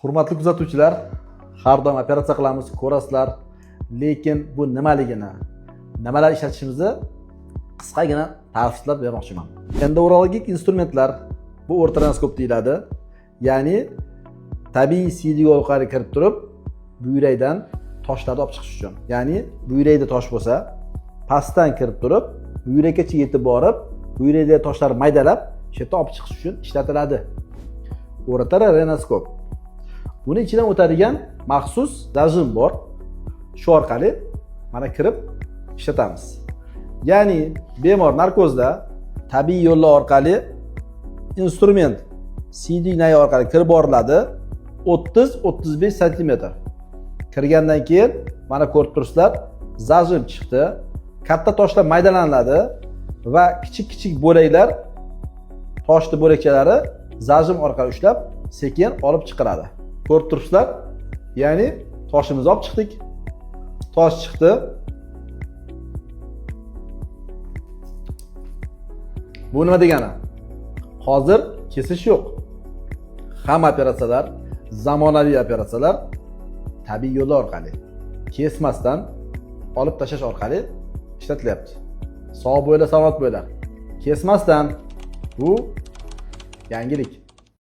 Hurmatli kuzatuvchilar, har doim operatsiya qilamiz, ko'rasizlar, lekin bu nimaligini, nimalar ishlatishimizni qisqagina ta'riflab bermoqchiman. Endurologik instrumentlar bu o'rtanaskop deyiladi. Ya'ni tabiiy CD orqali kirib turib, buyrakdan toshlarni olib chiqish uchun. Ya'ni buyrakda tosh bo'lsa, pastdan kirib turib, buyrakkacha yetib borib, buyrakdagi toshlar maydalab, shu yerdan olib chiqish uchun ishlatiladi. O'rtara renoskop. Buni ichidan o'tadigan maxsus zajim bor. Shu orqali mana kirib ishlatamiz. Ya'ni bemor narkozda tabiiy yo'llar orqali instrument CD nay orqali kirib boriladi. 30-35 sm. Kirgandan keyin mana ko'rib turibsizlar, zajim chiqdi. Katta toshlar maydalanadi va kichik bo'laklar, toshli bo'lakchalari zajim orqali ushlab sekin olib chiqiladi. Ko'rib turibsizlar? Ya'ni toshimizni olib chiqdik. Tosh chiqdi. Bu nima degani? Hozir kesish yo'q. Hamma operatsiyalar, zamonaviy operatsiyalar tabiiy yo'llar orqali, kesmasdan olib tashlash orqali ishlatilyapti. Sog' bo'la, salomat bo'la. Kesmasdan bu yangilik.